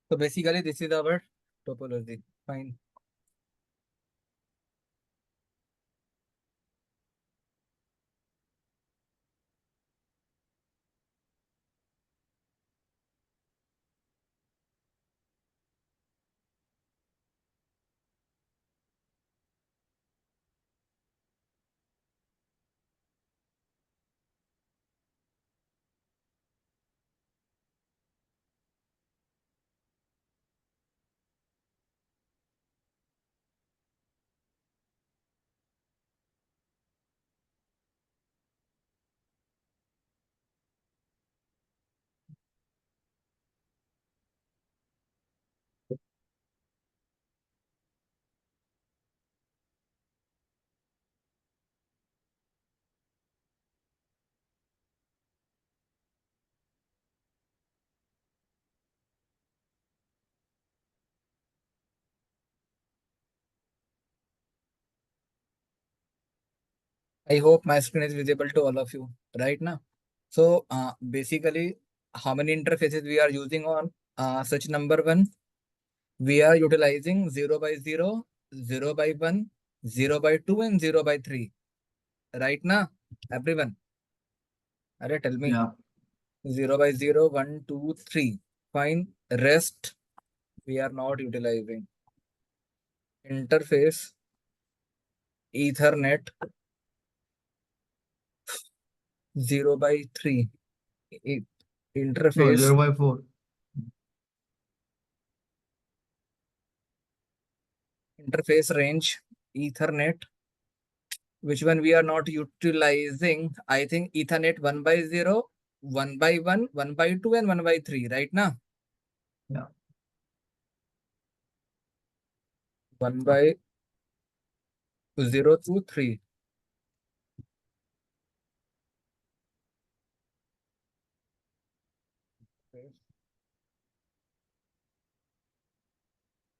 So basically, this is our topology. Fine. I hope my screen is visible to all of you right now. So basically, how many interfaces we are using on such number one? We are utilizing 0 by 0, 0 by 1, 0 by 2, and 0 by 3. Right now, everyone. Arey, tell me. Yeah. 0 by 0, 1, 2, 3. Fine. Rest, we are not utilizing. Interface, Ethernet, 0 by 3. No, Interface, 0 by 4. interface range, Ethernet. Which one we are not utilizing? I think Ethernet 1 by 0, 1 by 1, 1 by 2, and 1 by 3. Right now? Yeah. 1 by 0 to 3.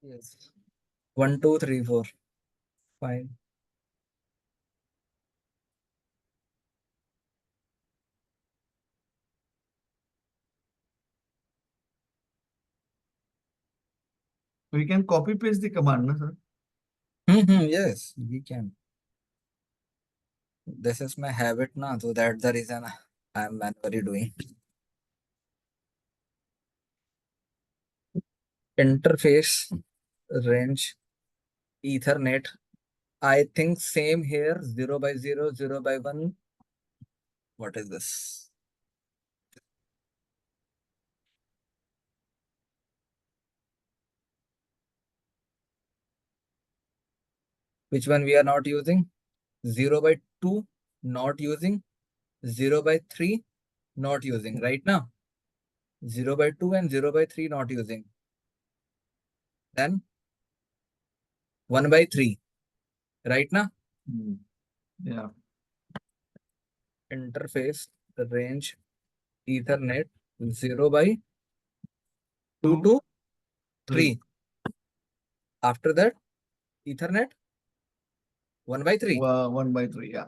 Yes. 1, 2, 3, 4. Fine. We can copy paste the command, no, sir? Yes, we can. This is my habit now, so that's the reason I'm manually doing. Interface range, Ethernet. I think same here, 0 by 0, 0 by 1. What is this? Which one we are not using? 0 by 2, not using. 0 by 3, not using. Right now, 0 by 2 and 0 by 3 not using. Then 1 by 3. Right now, Yeah. interface range Ethernet 0 by 2 2, to 3. 3. After that, Ethernet 1 by 3. 1 by 3, yeah.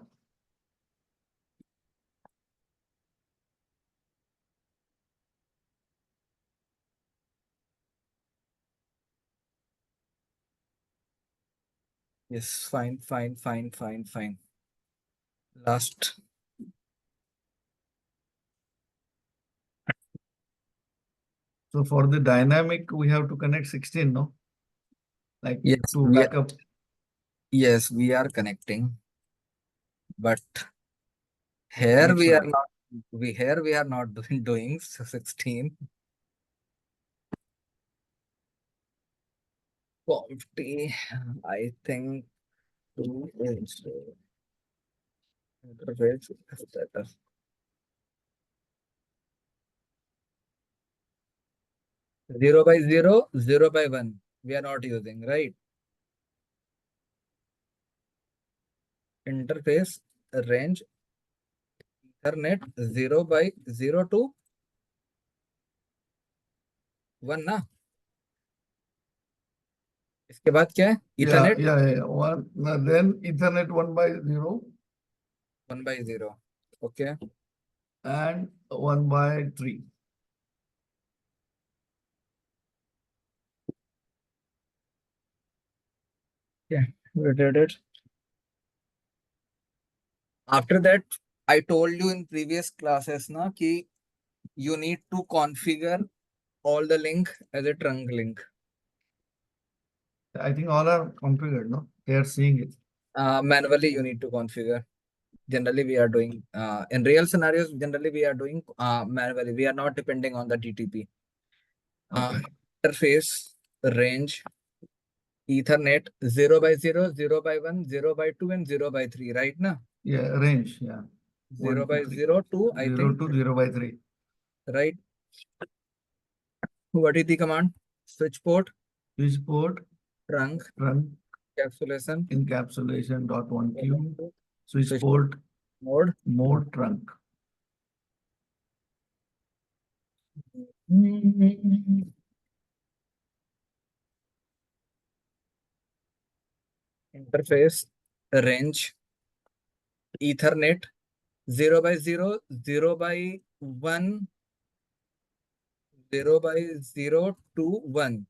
Yes, fine, fine, fine, fine, fine. Last. So for the dynamic, we have to connect 16, no? Like Yes, to backup. yes, we are connecting. But here Make we are sure. not. We are not doing 16. 40. I think 2 is interface status. 0 by 0, 0 by 1. We are not using, right? Interface range Ethernet 0 by 0 to 1 ना. इसके बाद क्या है? Yeah, Ethernet yeah. One, then Ethernet 1 by 0 1 by 0. Okay. and 1 by 3. Yeah, we did it. After that, I told you in previous classes na ki you need to configure all the link as a trunk link. I think all are configured, no? They are seeing it. Manually you need to configure. Generally we are doing in real scenarios. Generally we are doing manually. We are not depending on the TTP. Okay. Interface range Ethernet 0 by 0, 0 by 1, 0 by 2, and 0 by 3, right? Na? Yeah, range. Yeah. 0 1, 2, by 3. 0, 2, I 0 think, to 0 by 3. right? What is the command? Switch port, Switch port, trunk, trunk, encapsulation, encapsulation dot 1Q, switch switch port, mode. mode, trunk. Interface range Ethernet 0 by 0, 0 by 1, 0 by 0 to 1.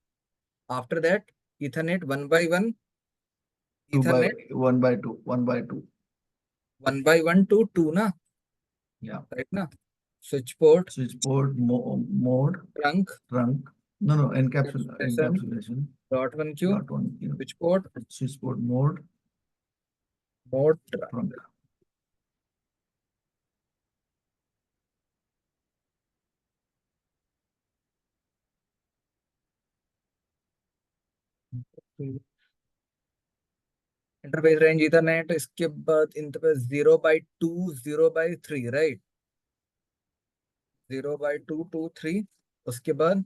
After that, Ethernet 1 by 1, 2 by Ethernet 1 by 2, 1 by 2. 1 by 1 to 2, na? Yeah. Right, na? Switch port, Switch port, mode, trunk, trunk. No, encapsulation. dot 1Q, Dot 1Q. switch port, Switch port, mode, mode, trunk. trunk. Interface range Ethernet इसके बाद interface 0 by 2 0 by 3 right 0 by 2 2 3 उसके बाद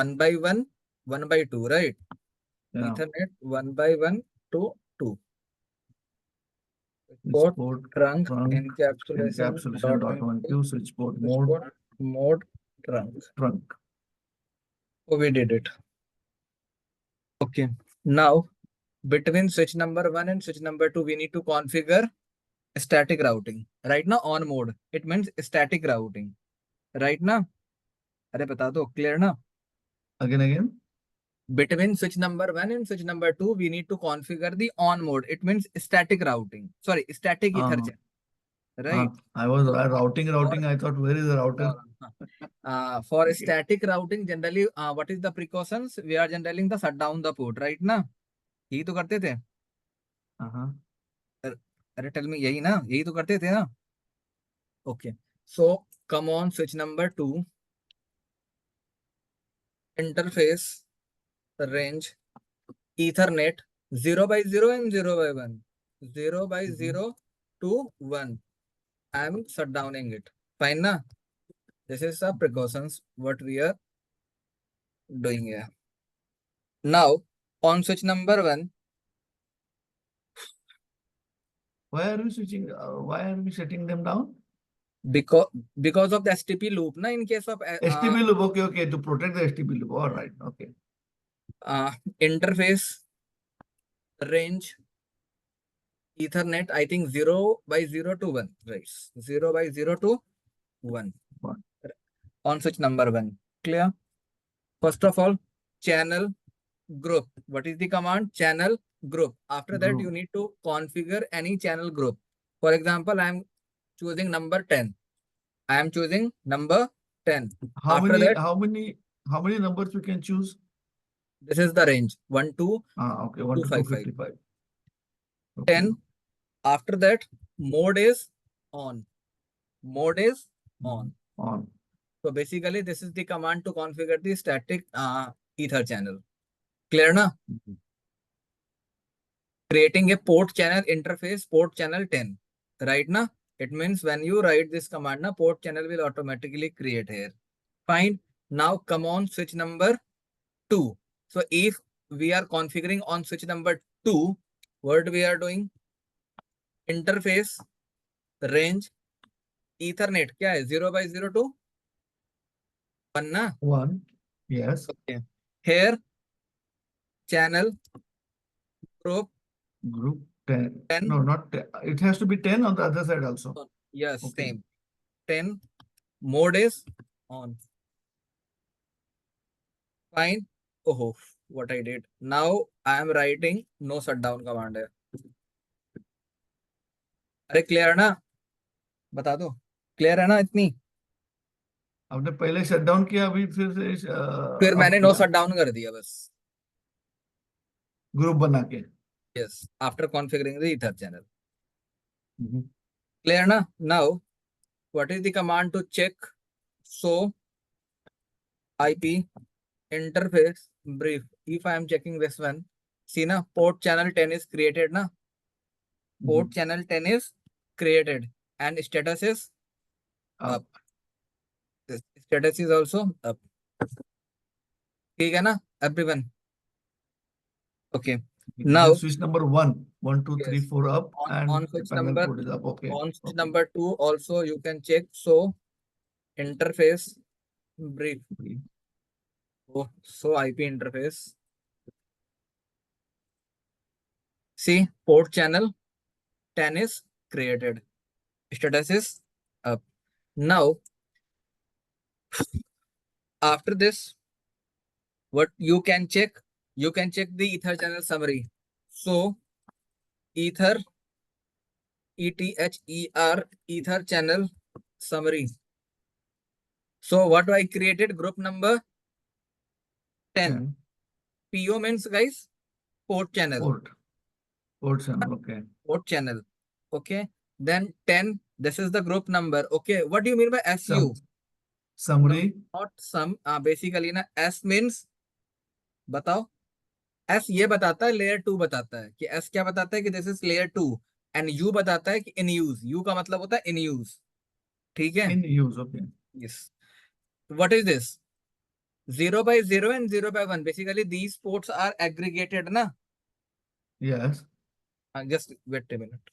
1 by 1 1 by 2 right Yeah. Ethernet 1 by 1 to 2 Switch port port, trunk trunk, encapsulation encapsulation dot dot 1Q, switch port, switch mode, port mode trunk. trunk. So we did it. Okay, now between switch number 1 and switch number 2 we need to configure static routing. Right now on mode it means static routing. Right now अरे बता दो clear ना Again. between switch number 1 and switch number 2 we need to configure the on mode. It means static routing, sorry, static ether channel, right? I was So routing. I thought, where is the router? For static routing generally what is the precautions? We are generally the shut down the port, right ना यही तो करते थे. अरे tell me यही ना यही तो करते थे ना. Okay, so come on switch number 2 interface range Ethernet 0 by 0 and 0 by 1. 0 by 0 to 1. I am shutdowning it. Fine, na? This is the precautions what we are doing here. Now, on switch number 1. Why are we switching? Why are we shutting them down? Because of the STP loop, na, in case of STP loop, okay, to protect the STP loop. All right, okay. Interface range Ethernet, I think 0 by 0 to 1, right? 0 by 0 to 1. On switch number 1. Clear? First of all, channel group. What is the command? Channel group. After that, you need to configure any channel group. For example, I am choosing number 10. I am choosing number 10. How many numbers we can choose? This is the range 1 to okay, 1 to 255. Okay. 10. After that, mode is on. Mode is on. On. So basically, this is the command to configure the static ether channel. Clear na? Creating a port channel interface, port channel 10. Right na? It means when you write this command, na, port channel will automatically create here. Fine. Now come on switch number 2. So if we are configuring on switch number 2, what we are doing? Interface range Ethernet. क्या है? 0 by 0 to 1 na? 1. Yes. Okay. Here channel group 10. 10. No, not 10. It has to be 10 on the other side also. Yes, okay. Same. 10. Mode is on. Fine. Oh, what I did. Now I am writing no shutdown command है. अरे clear है ना? बता दो. Clear है ना इतनी? आपने पहले शट डाउन किया, अभी फिर से फिर अब मैंने नो किया शटडाउन कर दिया बस. ग्रुप बना के। Yes, after configuring the ether channel. Hmm, Clear na? Now, what is the command to check? So, IP interface brief. If I am checking this one, see na, port channel 10 is created na. Port channel 10 is created and status is अब up. This status is also up. ठीक है ना everyone? Okay. then Now, switch number 1, 1, 2, 3, yes, 4 up, on and the switch panel number port is up. Okay, on switch okay. number 2 also you can check. So, interface brief. Oh, so IP interface. See, port channel 10 is created. Status is up. Now, after this, what you can check? You can check the ether channel summary. So, ether, ETHER, ether channel summary. So, what I created? Group number 10. 10 PO means, guys, port channel. port channel. Okay. Port channel. Okay. Then 10. This is the group number. Okay. What do you mean by SU? No, Summary. not some. Basically, na S means बताओ. S ये बताता है layer 2 बताता है कि S क्या बताता है कि this is layer 2 and U बताता है कि इन यूज. U का मतलब होता है इन यूज. ठीक है. In use. Okay. Yes. What is this? 0 by 0 and 0 by 1. Basically these ports are aggregated ना. Yes. Just wait a minute.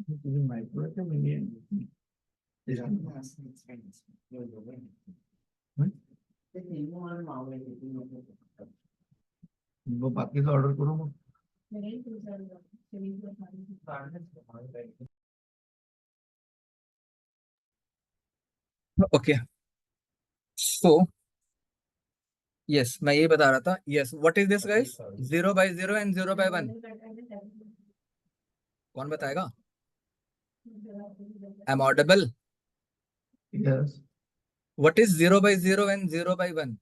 वो बाकी तो ऑर्डर करो मग. ओके सो यस मैं ये बता रहा था. Yes what is this guys? 0 by 0 and 0 by 1. कौन बताएगा? I am audible. Yes. What is 0 by 0 and 0 by 1?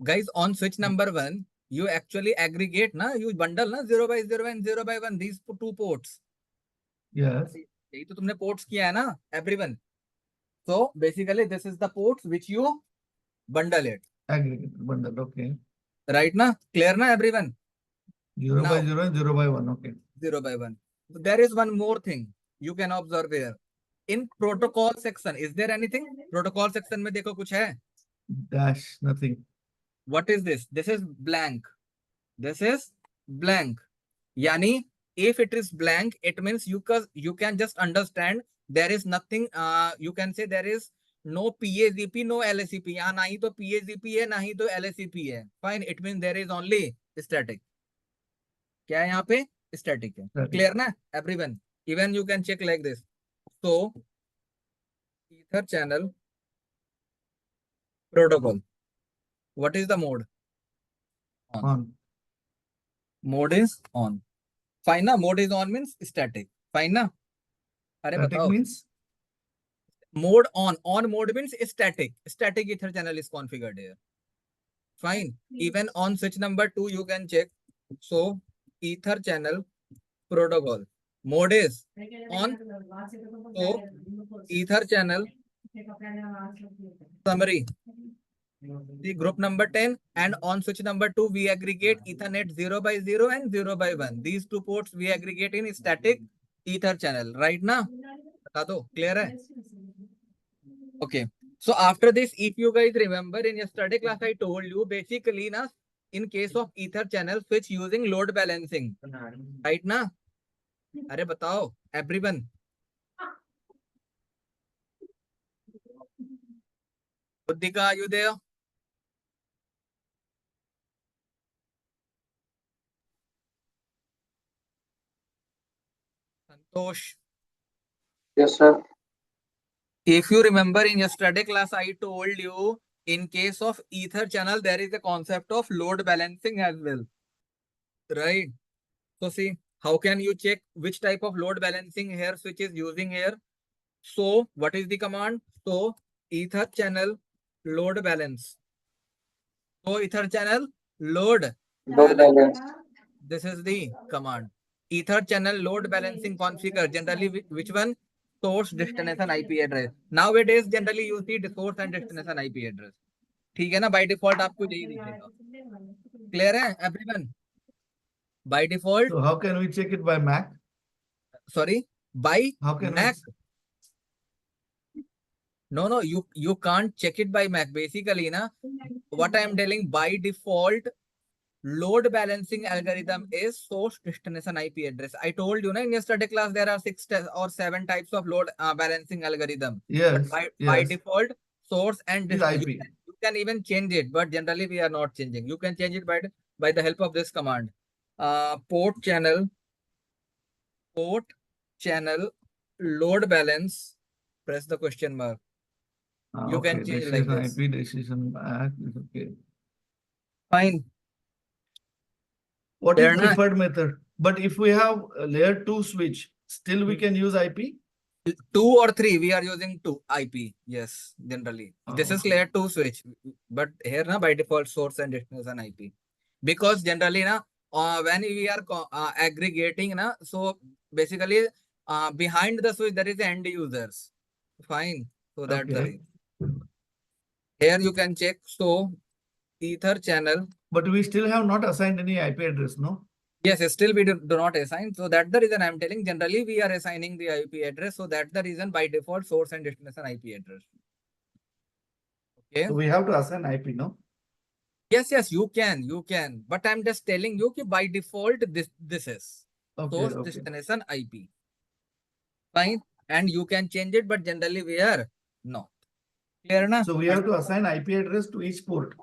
Guys, on switch number 1, you actually aggregate, na? You bundle na 0 by 0 and 0 by 1, these two ports. Yes. यही तो तुमने ports किया है ना, everyone. So basically, this is the ports which you bundle it. Aggregate bundle. Okay. Right na? Clear na everyone? 0 by Now, 0 and 0 by 1. Okay. 0 by 1. So there is one more thing you can observe here. In protocol section, is there anything? Protocol section में देखो कुछ है? Dash. Nothing. What is this? This is blank. This is blank. Yani, if it is blank, it means you can just understand there is nothing. You can say there is no PAgP, no LACP. यहाँ ना ही तो PAgP है, ना ही तो LACP है. Fine. It means there is only static. क्या है यहाँ पे? Static है. Clear ना? Everyone. Even you can check like this. So, ether channel protocol. What is the mode? On. Mode is on. Fine ना? Mode is on means static. Fine ना? अरे Static बताओ. means? Mode on mode means static ether channel is configured here. Fine. Even on switch number 2 you can check. So ether channel protocol mode is on. So ether channel summary, the group number 10, and on switch number 2 we aggregate ethernet 0 by 0 and 0 by 1. These two ports we aggregate in static ether channel. Right ना? बता दो. Clear है? Okay. So after this, if you guys remember in yesterday class, I told you basically na, in case of ether channel switch using load balancing, right na? अरे बताओ everyone. Buddhika, are you there? Santosh. Yes, sir. If you remember in yesterday class, I told you in case of ether channel, there is a concept of load balancing as well, right? So see, how can you check which type of load balancing here switch is using here? So what is the command? So ether channel load balance. So ether channel load Load balance. balance. This is the command. Ether channel load balancing configure. Generally, which one? Source, destination, IP address. Nowadays, generally you see the source and destination IP address. ठीक है ना? By default आपको यही दिखेगा. Clear है everyone? By default. So how can we check it by MAC? Sorry, by How can MAC. we? No, you can't check it by MAC. Basically, na, what I am telling by default, load balancing algorithm is source destination IP address. I told you na, in yesterday class there are 6 or 7 types of load balancing algorithm. Yes. But by Yes. default, source and Is IP. you can even change it, but generally we are not changing. You can change it by the help of this command. Port channel load balance. Press the question mark. You Okay. can change like Destination this. IP, destination MAC is okay. Fine. What There is na, preferred method? But if we have a layer 2 switch, still we can use IP? 2 or 3 we are using 2 IP. Yes, generally. This is Okay. layer 2 switch. But here na by default source and destination IP. Because generally na when we are aggregating na, so basically behind the switch there is end users. Fine. So that's the Okay. reason. Here you can check. So ether channel. But we still have not assigned any IP address, no? Yes, still we do not assign. So that's the reason I'm telling. Generally, we are assigning the IP address. So that's the reason by default source and destination IP address. Okay. So we have to assign IP, no? Yes, you can. But I'm just telling you that by default this is Okay, source okay. destination IP. Fine. And you can change it, but generally we are not. Clear na? So we have to assign IP address to each port.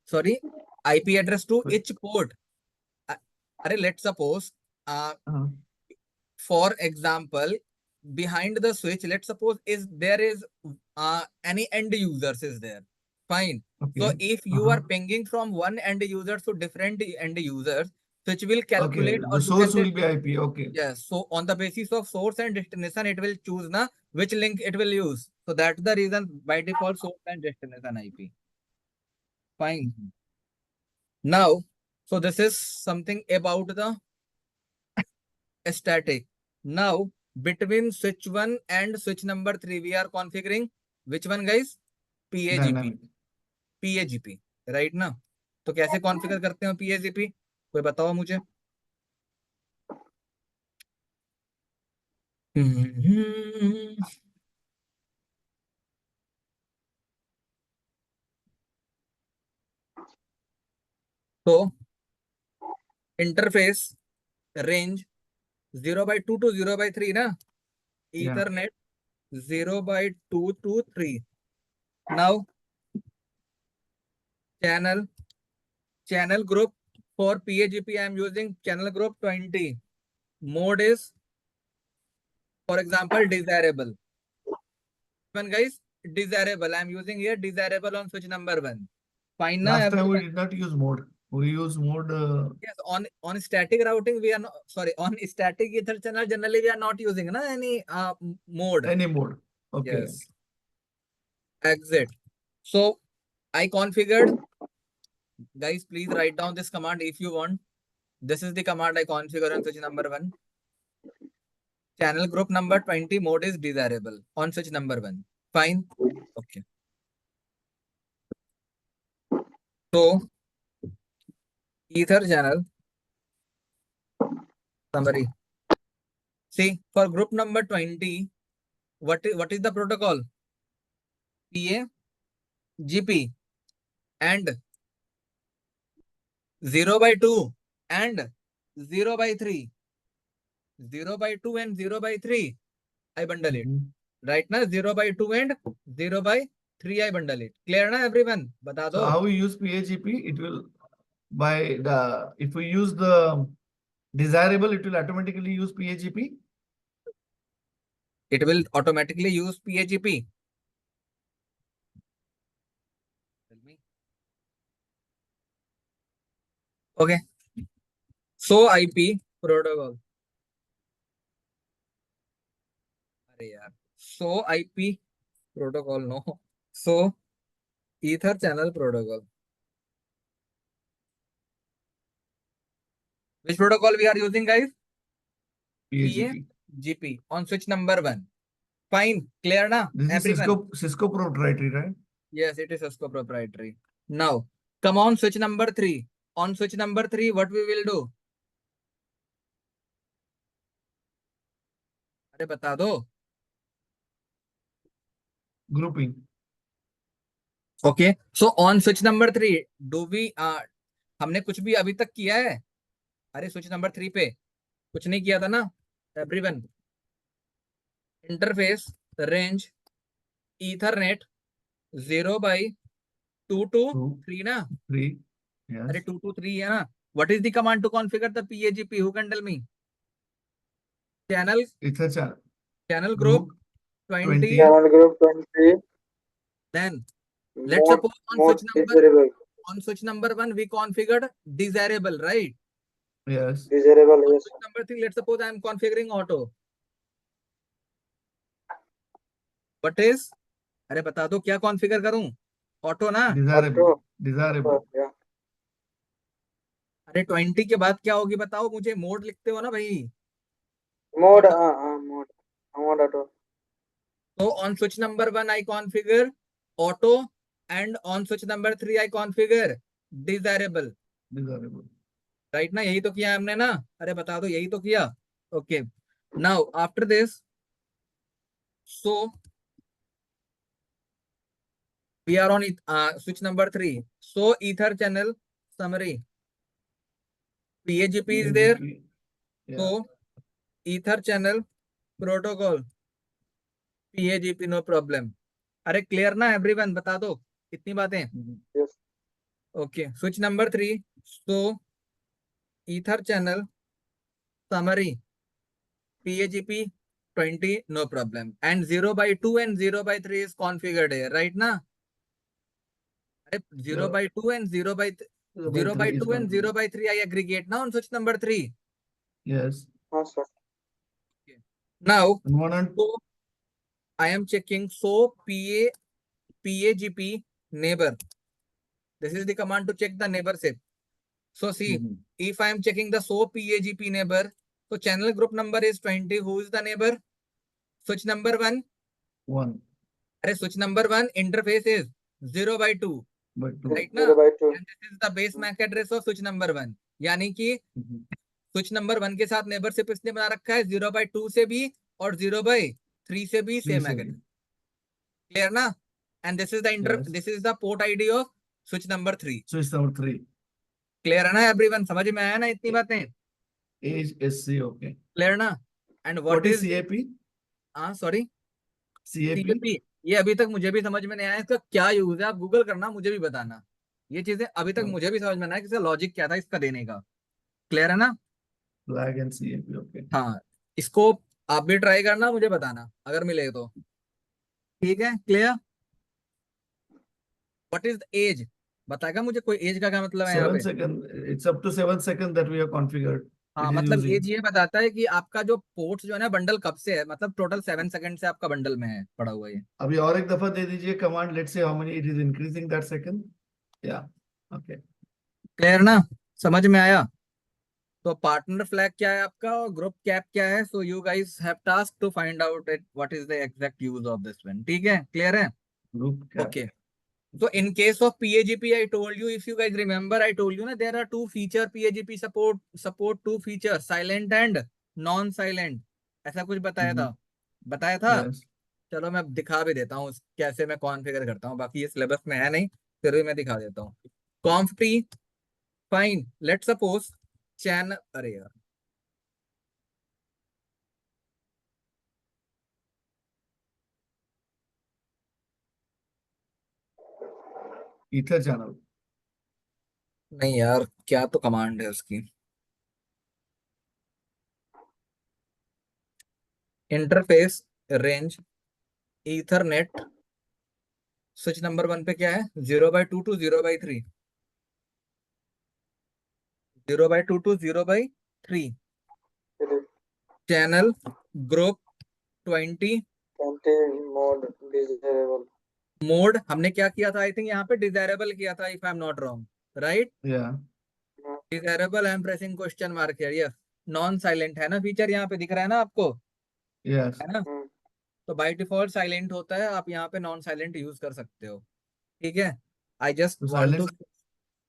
Sorry, IP address to each port. Let's suppose, for example, behind the switch, let's suppose there is any end users is there. Fine. So Okay. if you are pinging from one end user to different end users, switch will calculate, Okay, or the you can source say, will be IP. Okay. yes. So on the basis of source and destination, it will choose which link it will use. So that's the reason by default source and destination IP. Fine. Now, so this is something about the static. Now, between switch 1 and switch number 3, we are configuring which one, guys? PAgP. Dynamic. PAgP, right ना? तो कैसे configure करते हो PAgP? कोई बताओ मुझे. तो interface range 0/2 to 0/3 ना? Ethernet 0/2 to 3. Now, channel group for PAgP, I am using channel group 20. Mode is, for example, desirable. One, guys, desirable. I am using here desirable on switch number 1. Fine. Last time we did not use mode. We use mode. Yes, on static routing we are not, sorry, on static ether channel generally we are not using any mode. Any mode. Okay. Yes. Exit. So I configured. Guys, please write down this command if you want. This is the command I configure on switch number 1. Channel group number 20, mode is desirable on switch number 1. Fine. Okay. So ether channel summary. See, for group number 20, what is the protocol? PAgP and 0/2 and 0/3. 0/2 and 0/3. I bundle it. Right now 0/2 and 0/3 I bundle it. Clear na everyone? Bata do. So how we use PAgP? It will if we use the desirable, it will automatically use PAgP. It will automatically use PAgP. Tell me. Okay. So IP protocol. So IP protocol, no. So ether channel protocol. Which protocol we are using, guys? PAgP on switch number 1. Fine. Clear na? This is Cisco proprietary, right? Yes, it is Cisco proprietary. Now, come on switch number 3. On switch number 3, what we will do? अरे बता दो. Grouping. Okay. So on switch number 3, do we हमने कुछ भी अभी तक किया है? अरे switch number 3 पे कुछ नहीं किया था ना? Everyone. Interface range Ethernet 0/2 to 3 ना? 3. Yes. अरे 2 to 3 है ना? What is the command to configure the PAgP? Who can tell me? Channel group 20. Channel group 20. Then let's suppose on switch number 1 we configured desirable, right? Yes. Desirable, On yes. switch number 3, let's suppose I am configuring auto. What is? अरे बता दो क्या configure करूं? Auto ना? Desirable. Yeah. अरे 20 के बाद क्या होगी बताओ मुझे. मोड लिखते हो ना भाई? Mode, mode auto. So on switch number 1 I configure auto, and on switch number 3 I configure desirable. Right ना? यही तो किया हमने ना? अरे बता दो यही तो किया. Okay. Now after this, so we are on switch number 3. So ether channel summary. PAgP is there. Yeah. So ether channel protocol PAgP no problem. अरे क्लियर ना एवरीवन, बता दो इतनी बातें। Yes. Okay, switch number 3, so ether channel summary PAgP 20 no problem and 0/2 and 0/3 is configured here, right ना? अरे 0/2 and 0/2 and 0/3 I aggregate now on switch number 3. Yes. Sir. Now And one and so I am checking so PAgP neighbor. This is the command to check the neighborship. So see, if I am checking the so PAgP neighbor, so channel group number is 20. Who is the neighbor? Switch number 1. one. अरे switch number 1 interface is 0/2, But right ना? 0/2. And this is the base MAC address of switch number 1. यानी कि switch number 1 के साथ neighbourship इसने बना रखा है 0/2 से भी और 0/3 से भी सेम है। क्लियर ना? And this is the this is the port ID off switch number 3। switch number 3. Clear है ना एवरीवन? समझ में आया ना इतनी बातें? SC, okay. क्लियर ना? And What what is is CAP? Sorry CAP? CAP, ये अभी तक मुझे भी समझ में नहीं आया इसका क्या यूज है। आप गूगल करना, मुझे भी बताना। ये चीजें अभी तक मुझे भी समझ में नहीं आया कि इसका लॉजिक क्या था इसका देने का। क्लियर है ना? Flag and CAP, okay. हाँ, इसको आप भी ट्राई करना, मुझे बताना अगर मिले तो। ठीक है, clear? What is the edge? बताएगा मुझे कोई एज का क्या मतलब है यहाँ 7 पे? seconds. It's up to 7 seconds that we have configured. हाँ, It is मतलब using. एज ये बताता है कि आपका जो पोर्ट्स जो है ना बंडल कब से है, मतलब टोटल 7 सेकंड से आपका बंडल में है पड़ा हुआ ये। अभी और एक दफा दे दीजिए command. Let's see how many it is increasing that second. Yeah. Okay. Clear ना? समझ में आया? तो पार्टनर फ्लैग क्या है आपका और ग्रुप कैप क्या है? So you guys have task to find out what is the exact use of this one. ठीक है, क्लियर है? Group cap. Okay. So in case of PAgP, I told you, if you guys remember, I told you na there are two feature PAgP support two features, silent and non-silent. ऐसा कुछ बताया था। Yes. चलो मैं दिखा भी देता हूँ कैसे मैं कॉन्फ़िगर करता हूँ, बाकी ये सिलेबस में है नहीं, फिर भी मैं दिखा देता हूँ। conft fine, let suppose channel, अरे यार EtherChannel. नहीं यार, क्या तो कमांड है उसकी। Interface range Ethernet, switch number 1 पे क्या है? 0/2 to 0/3, 0/2 to 0/3। It is channel group 20 20 mode desirable. Mode हमने क्या किया था? आई थिंक यहाँ पे डिजायरेबल किया था, if I am not wrong, right? Yeah. Desirable, I am pressing question mark here. Yes, non silent है ना फीचर, यहाँ पे दिख रहा है ना आपको, Yes. है ना? तो बाय डिफॉल्ट साइलेंट होता है, आप यहाँ पे नॉन साइलेंट यूज कर सकते हो। ठीक है, आई जस्ट तो want silent.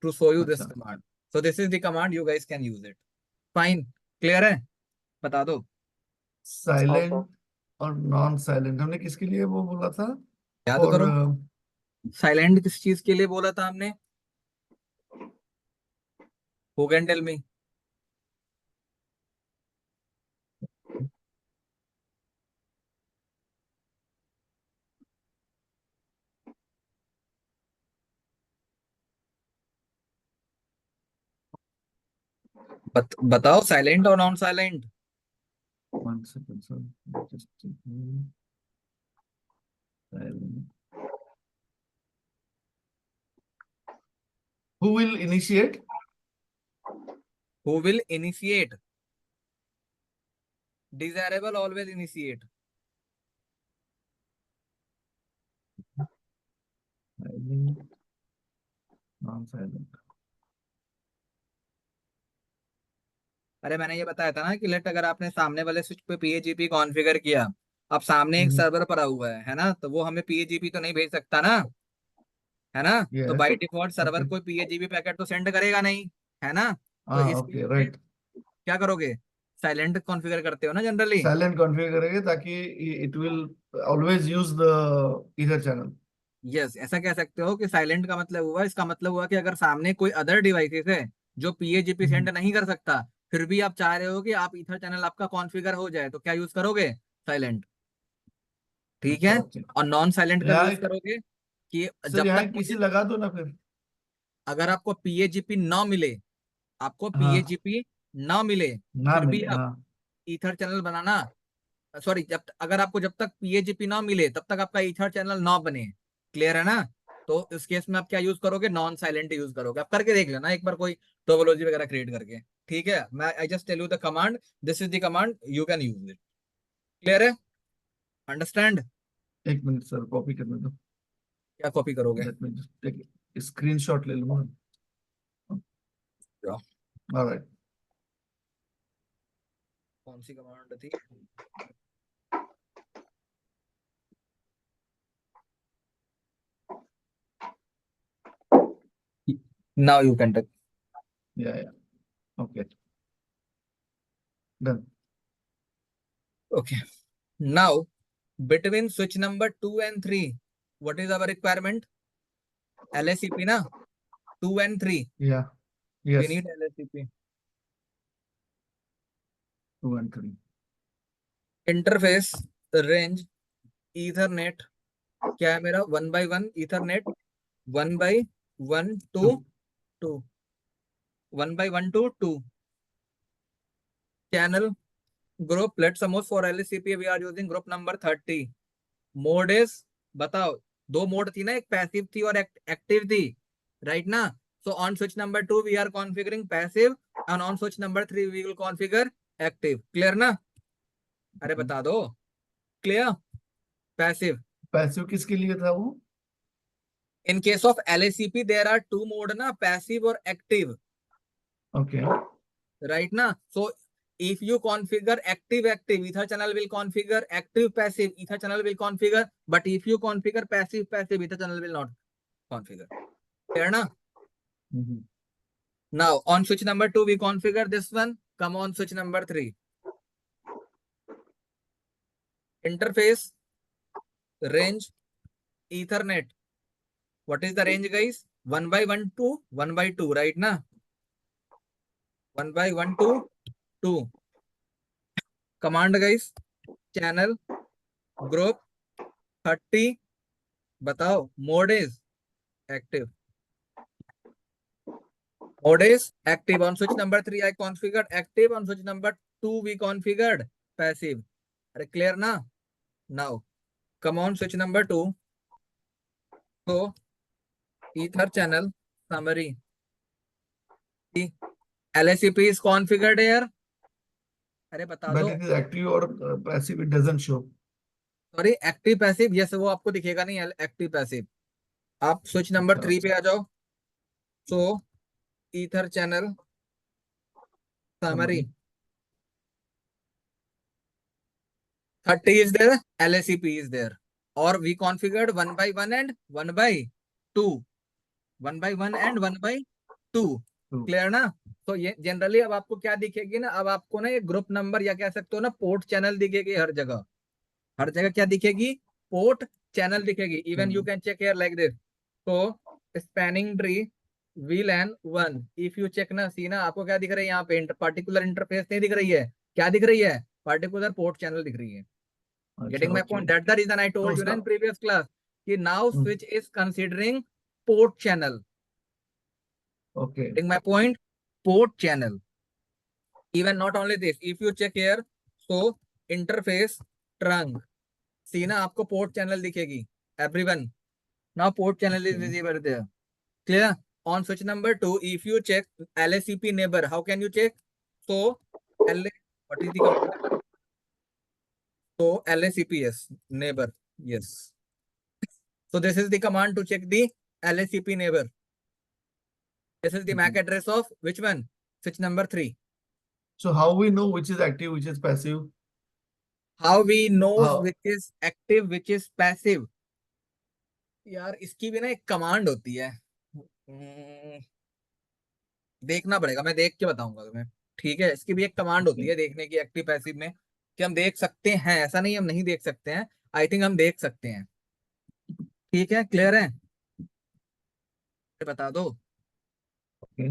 To show you this अच्छा. Command, so this is the command, you guys can use it. Fine, clear है? बता दो। Silent और non-silent हमने किसके लिए वो बोला था? याद और करो, साइलेंट किस चीज के लिए बोला था हमने? Who can tell me? बताओ, साइलेंट और non silent. 1 second, sir. Just checking. Silent. Who will initiate? Who will initiate? Desirable always initiate. Silent. Non-silent. अरे मैंने ये बताया था ना कि लेट अगर आपने सामने वाले स्विच पे PAgP कॉन्फ़िगर किया, अब सामने एक सर्वर पड़ा हुआ है ना, तो वो हमें PAgP तो नहीं भेज सकता ना, है ना? तो Yes. By default server Okay. कोई PAgP पैकेट तो सेंड करेगा नहीं, है ना? तो हाँ, इसके okay, लिए right. क्या करोगे? साइलेंट कॉन्फ़िगर करते हो ना जनरली। Silent configure करेंगे ताकि it will always use the ether channel. Yes, ऐसा कह सकते हो कि साइलेंट का मतलब हुआ, इसका मतलब हुआ कि अगर सामने कोई अदर डिवाइसेस है जो PAgP सेंड नहीं कर सकता, फिर भी आप चाह रहे हो कि आप ईथर चैनल आपका कॉन्फ़िगर हो जाए, तो क्या यूज करोगे? साइलेंट, ठीक है। ओके। और नॉन साइलेंट कब यहाँ यूज करोगे कि सर जब यहाँ तक एक पीसी लगा दो ना फिर। अगर आपको PAgP ना मिले, आपको हाँ, PAgP ना मिले, ना फिर भी मिले, आप हाँ। ईथर चैनल बनाना, सॉरी, अगर आपको जब तक PAgP ना मिले तब तक आपका ईथर चैनल ना बने, क्लियर है ना। तो इस केस में आप क्या यूज करोगे, नॉन साइलेंट यूज करोगे। आप करके देख लेना एक बार कोई टोपोलॉजी वगैरह क्रिएट करके, ठीक है। मैं I just tell you the command, this is the command, you can use it, clear है, अंडरस्टैंड। एक मिनट सर, कॉपी करने दो। क्या कॉपी करोगे? Let me just take screenshot ले लूंगा। ऑलराइट। कौन सी कमांड थी? Now you can take. या okay, done. Okay. Now, between switch number 2 and 3, what is our requirement? LACP na? 2 and 3. या, We yes, need LACP. 2 and 3। Interface, range, Ethernet. क्या है मेरा? 1 by 1 Ethernet. 1 by 1 to 2. 1 by 1 to 2. Channel, group. Let's suppose for LACP we are using group number 30. Mode is, बताओ, दो mode थी ना, एक passive थी और एक्टिव थी, राइट ना। So on switch number 2 we are configuring passive and on switch number 3 we will configure active, clear ना। अरे बता दो, क्लियर। पैसिव, पैसिव किसके लिए था वो? In case of LACP there are two mode ना, पैसिव और एक्टिव, ओके, राइट ना। So if you configure active ether channel will configure active passive ether channel will configure, but if you configure passive ether channel will not configure, clear na. Now on switch number 2 we configure this one. Come on switch number 3. Interface, range, Ethernet. What is the range, guys? 1 by 1 to 1 by 2, right na? 1 by 1 to 2. Command, guys. Channel, group, 30. बताओ, mode is active. Mode is active. On switch number 3 I configured active. On switch number 2 we configured passive. Are clear na? Now come on switch number 2. So ether channel summary. The LACP is configured here. अरे बता but दो। It is active और passive it doesn't show. Sorry, active passive, yes, वो आपको दिखेगा नहीं active passive. आप switch number 3 पे आ जाओ। So ether channel summary, 30 is there, LACP is there, or we configured 1 by 1 and 1 by 2, 1 by 1 and 1 by 2, clear ना। तो ये जनरली अब आपको क्या दिखेगी ना, अब आपको ना ये ग्रुप नंबर या कह सकते हो ना पोर्ट चैनल दिखेगी हर जगह। हर जगह क्या दिखेगी? पोर्ट चैनल दिखेगी। Even you can check here like this. तो spanning tree VLAN 1, if you check ना, सी ना, आपको क्या दिख रहा है यहाँ पे? पर्टिकुलर इंटरफेस नहीं दिख रही है, क्या दिख रही है? पर्टिकुलर पोर्ट चैनल दिख रही है। Getting my point? That's the reason I told you in previous class कि now switch is considering port channel. Okay. Getting my point? Port channel. Even not only this, if you check here, so interface trunk. See ना, आपको port channel दिखेगी. Everyone. Now port channel is visible there. Clear? On switch number 2, if you check LACP neighbor, how can you check? So what is the command? So LACPS neighbor. Yes. So this is the command to check the LACP neighbor. This is the MAC address of which one? Switch number 3. So how we know which is active, which is passive? How we know How? which is active, which is passive? यार इसकी भी ना एक command होती है, देखना पड़ेगा, मैं देख के बताऊंगा तुम्हें, ठीक है। इसकी भी एक कमांड होती है देखने की एक्टिव पैसिव में, कि हम देख सकते हैं, ऐसा नहीं हम नहीं देख सकते हैं, आई थिंक हम देख सकते हैं, ठीक है, क्लियर है, बता दो। Okay.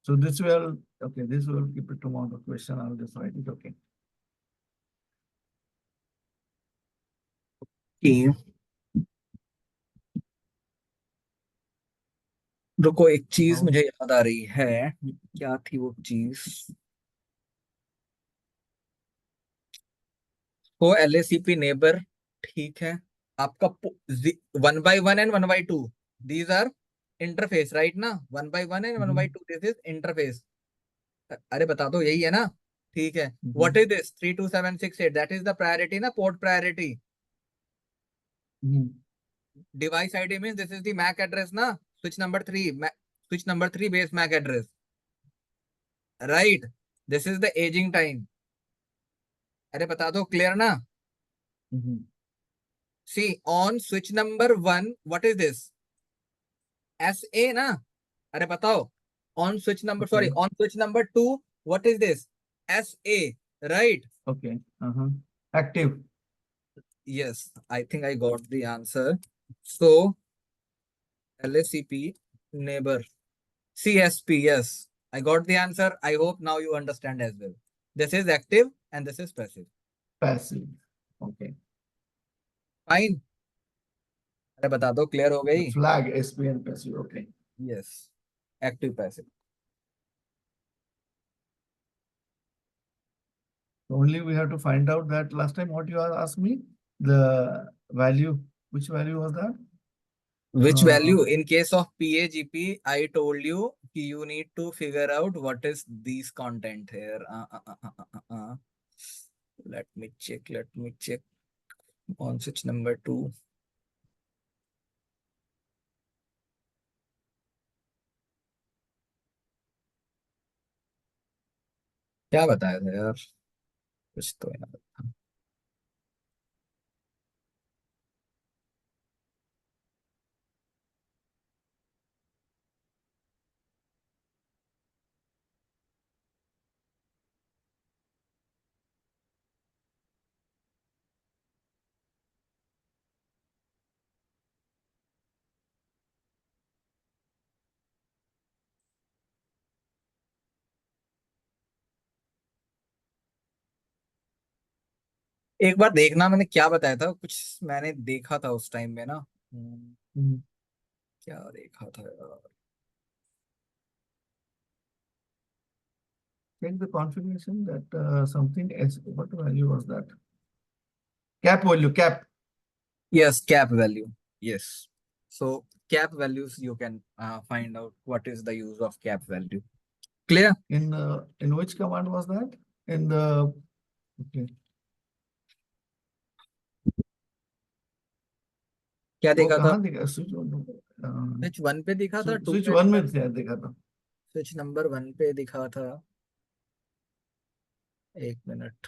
So this will, okay, this will keep it tomorrow question. I'll just write it. Okay. कि रुको, एक चीज How? मुझे याद आ रही है, क्या थी वो चीज। तो LACP नेबर, ठीक है। आपका 1 by 1 and 1 by 2, these are interface, right ना। 1 by 1 and 1 by 2, this is interface. अरे बता दो, यही है ना। ठीक है। What is this 32768? That is the priority ना, port priority. Device ID means this is the MAC address ना। Switch number 3 base MAC address, right. This is the ageing time. अरे बता दो, क्लियर ना। See on switch number 1, what is this, SA ना। अरे बताओ, on switch number, sorry, Okay. On switch number 2, what is this, SA, right. Okay. Active. Yes, I think I got the answer. So LACP neighbor CSP. Yes, I got the answer. I hope now you understand as well. This is active and this is passive. Passive. Okay. Fine. अरे बता दो, clear हो The गई। flag SPN passive. Okay. Yes, active passive. Only we have to find out that last time what you asked me, the value, which value was that? Which value in case of PAgP? I told you you need to figure out what is these content here. Let me check. Let me check on switch number 2. क्या बताया था यार, कुछ तो यार। एक बार देखना, मैंने क्या बताया था, कुछ मैंने देखा था उस टाइम में ना। क्या देखा था यार। Check the configuration that something else. What value was that? Cap value, cap. Yes, cap value. Yes. So cap values, you can find out what is the use of cap value. Clear? In which command was that? In the okay. क्या वो देखा था? कहाँ दिखा? Switch 1 पे दिखा था, 2 switch पे 1 दिखा में था, देखा था। स्विच नंबर 1 पे दिखा था। एक मिनट।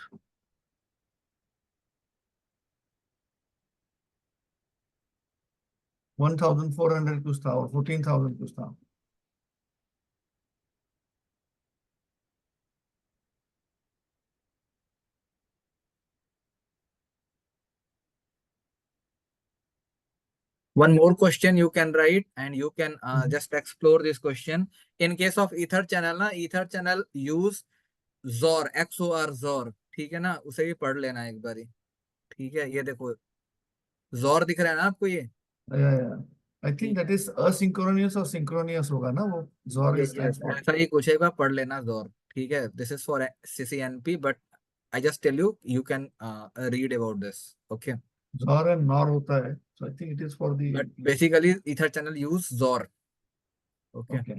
1400 कुछ था और 14,000 कुछ था। One more question you can write and you can just explore this question. In case of EtherChannel ना, EtherChannel use ZOR, XOR ZOR, ठीक है ना, उसे भी पढ़ लेना एक बारी। ठीक है, ये देखो ZOR दिख रहा है ना आपको ये। I think that is asynchronous और synchronous होगा ना वो ZOR stands for. ऐसा ही कुछ है, एक बार पढ़ लेना ZOR। ठीक है, this is for CCNP, but I just tell you, you can read about this. Okay. ZOR and NOR होता है. So I think it is for the. But basically EtherChannel use ZOR. Okay. Okay.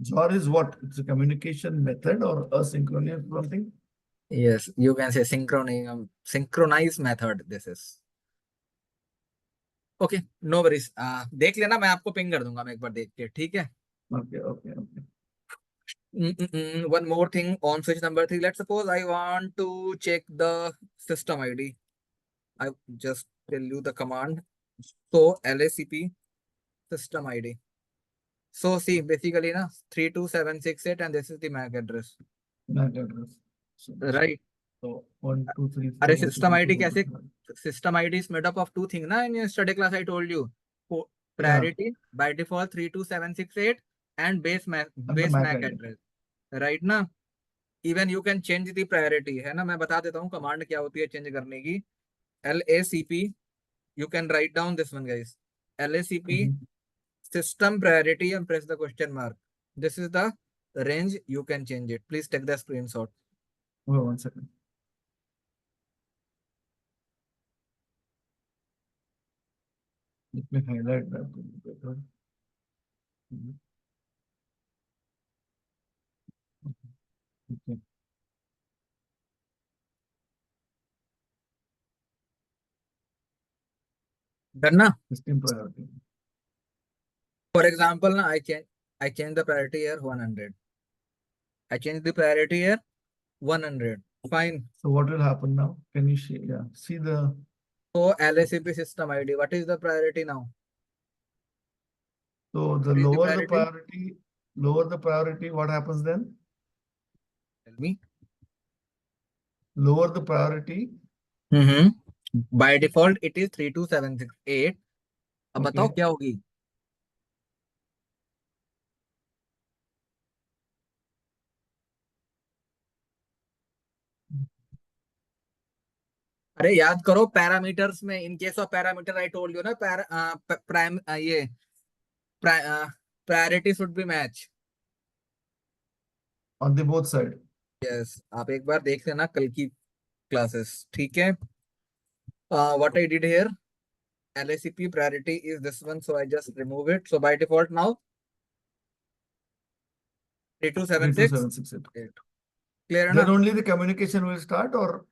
ZOR is what? It's a communication method or asynchronous something? Yes, you can say synchronized method. This is okay. No worries. देख लेना, मैं आपको ping कर दूंगा, मैं एक बार देख के, ठीक है। Okay, okay, okay. One more thing on switch number 3. Let's suppose I want to check the system ID. I just tell you the command. So LACP system ID. So see, basically na 32768 and this is the MAC address. MAC address. Right. So 1, 2, 3, 4. अरे system ID कैसे? System ID is made up of two things ना, in your study class I told you. Priority by default 32768 and base MAC MAC address. Right ना. Even you can change the priority, है ना. मैं बता देता हूँ command क्या होती है चेंज करने की. LACP, you can write down this one, guys. LACP, system priority, and press the question mark. This is the range. You can change it. Please take the screenshot. Oh, 1 second. Let me highlight that. Okay. Done na? System priority. For example, na, I change the priority here 100. I change the priority here 100. Fine. So what will happen now? Can you see? Yeah, see the. So LACP system ID. What is the priority now? So the What is the lower the priority? priority, what happens then? Tell me. Lower the priority. By default, it is 32768. अब बताओ क्या होगी. अरे याद करो parameters में. इन case of parameter I told you ना, prime ये priority should be match. On the both side. Yes, आप एक बार देख लेना कल की क्लासेस. ठीक है. What I did here, LACP priority is this one, so I just remove it. So by default now 32768. Clear Then na? only the communication will start, or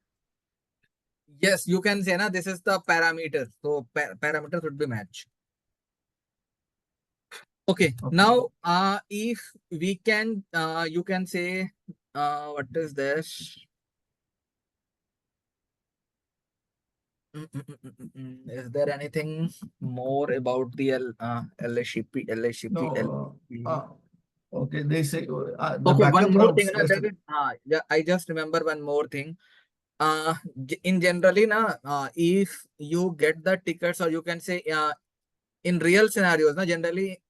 Yes, you can say na this is the parameter. So parameter should be match. Okay. Now if we can you can say what is this? Is there anything more about the LACP? no? Okay, they say the Okay, one backup more thing. routes. Yeah, I just remember one more thing. In generally, if you get the tickets, or you can say in real scenarios, generally,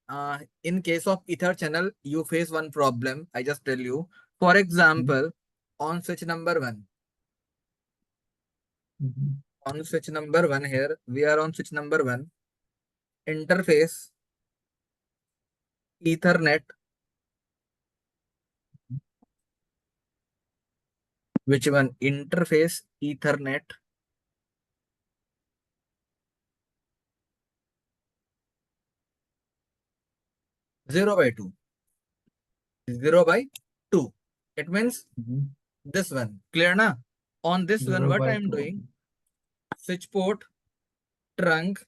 in case of EtherChannel, you face one problem. I just tell you. For example, on switch number 1. On switch number 1 here, we are on switch number 1. Interface, Ethernet, which one? Interface, Ethernet, 0/2. 0/2. It means this one. Clear na? On this one, what I am doing? Switch port, trunk,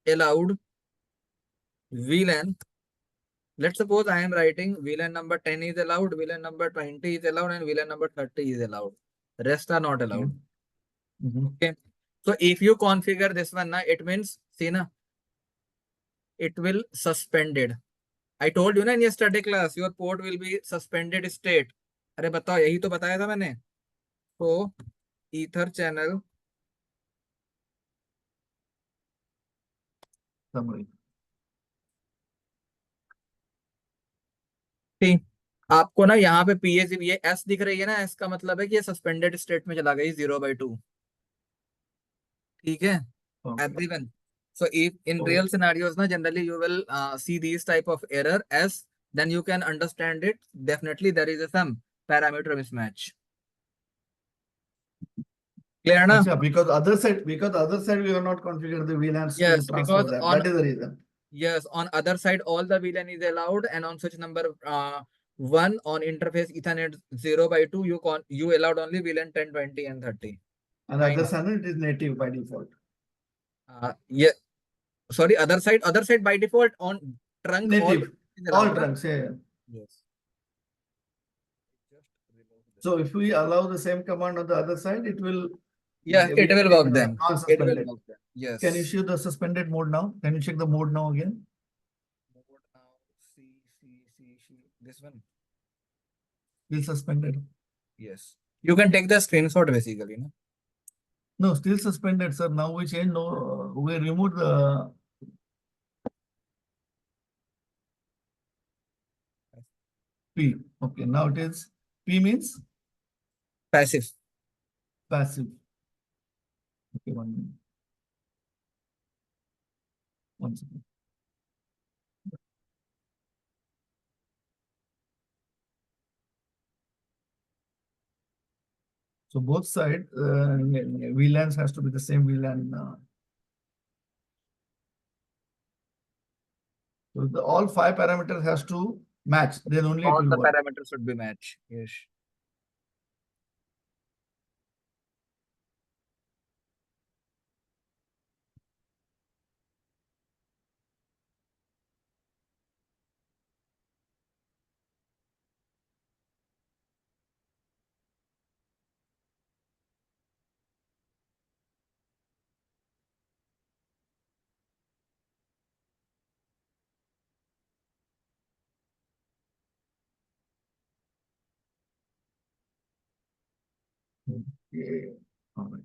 allowed, VLAN. Let's suppose I am writing VLAN number 10 is allowed, VLAN number 20 is allowed, and VLAN number 30 is allowed. Rest are not allowed. Okay. So if you configure this one, it means, see na, it will suspended. I told you na in yesterday class, your port will be suspended state. अरे बताओ, यही तो बताया था मैंने. So EtherChannel summary. ठीक. आपको ना यहाँ पे PAgP ये S दिख रही है ना, S का मतलब है कि ये सस्पेंडेड स्टेट में चला गई 0/2. ठीक है. Everyone. So if in real scenarios, generally you will see these type of error as, then you can understand it. Definitely there is some parameter mismatch. Clear na? Because other side we have not configured the VLANs Yes, to transfer because that. That is the reason. Yes, on other side all the VLAN is allowed, and on switch number 1 on interface Ethernet 0/2 you allowed only VLAN 10, 20, and 30. And other side it is native by default. Yeah. Sorry, other side by default on trunk Native. All trunks, Yes. So if we allow the same command on the other side, it will. Yeah, it will work then. It will Unsuspended. work then. Yes. Can you show the suspended mode now? Can you check the mode now again? Mode now. See. This one. Still suspended. Yes. You can take the screenshot basically. No? No, still suspended, sir. Now we change. No, we remove the. P. Okay, now it is P means Passive. passive. Okay, 1 minute. 1 second. So both sides, VLANs has to be the same VLAN. So all 5 parameters has to match. Then only it All will the work. parameters should be matched. Yes. Okay. All right.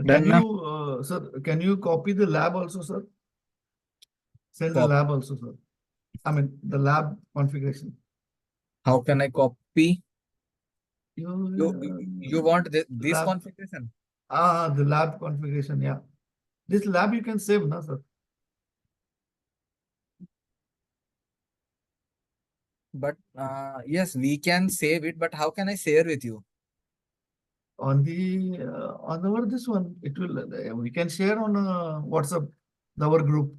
Done Can now? you, sir, can you copy the lab also, sir? Send the Copy. lab also, sir. I mean, the lab configuration. How can I copy? You, You want this lab, configuration? the lab configuration, yeah. This lab you can save, na, sir? But yes, we can save it, but how can I share with you? On the on our this one, it will we can share on WhatsApp, our group.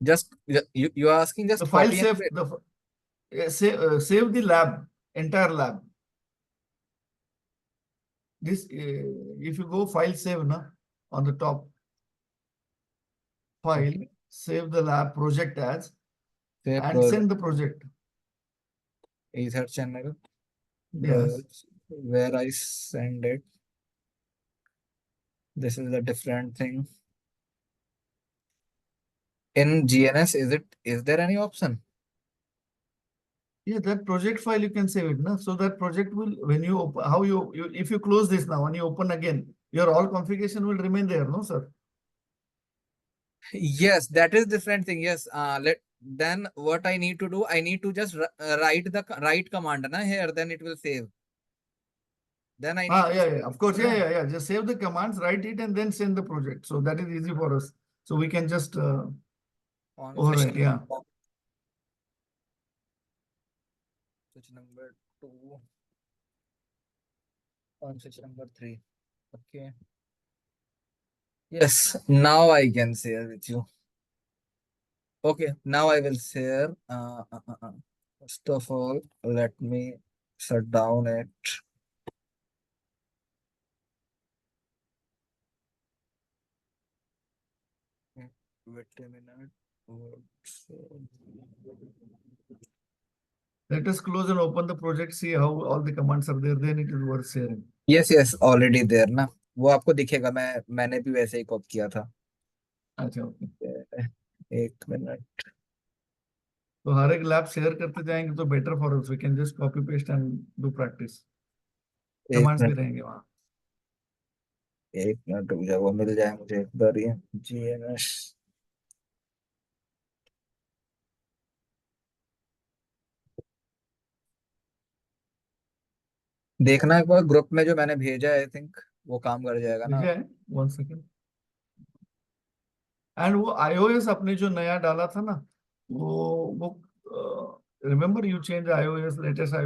Just you are asking just The file copy and save paste. save the lab, entire lab. This if you go file save na on the top file, Okay. save the lab project as Save and project send the project. EtherChannel. Yes. Where I send it. This is a different thing. In GNS, is there any option? Yeah, that project file you can save it, na. So that project will when you open, how you if you close this now when you open again, your all configuration will remain there, no sir. Yes, that is different thing. Yes. Then what I need to do, I need to just write the right command na here, then it will save. Then I need to Yeah, save of it, course, na? yeah. Just save the commands, write it, and then send the project. So that is easy for us. So we can just On switch overwrite, number yeah. switch number 2 on switch number 3. Okay. Yes, now I can share with you. Okay, now I will share. First of all, let me shut down it. Wait a minute. Let us close and open the project, see how all the commands are there, then it is worth sharing. Yes, already there ना. वो आपको दिखेगा मैंने भी वैसे ही copy किया था. अच्छा, okay. एक मिनट. तो हर एक लैब शेयर करते जाएंगे तो better for us, we can just copy paste and do practice. एक कमांड्स भी मिनट रहेंगे वहाँ. एक मिनट रुक जाओ, वो मिल जाए मुझे एक बार ये GNS. देखना एक बार ग्रुप में जो मैंने भेजा है, आई थिंक वो काम कर जाएगा ना. ठीक है, 1 सेकेंड. एंड वो iOS अपने जो नया डाला था ना, वो remember you change iOS latest iOS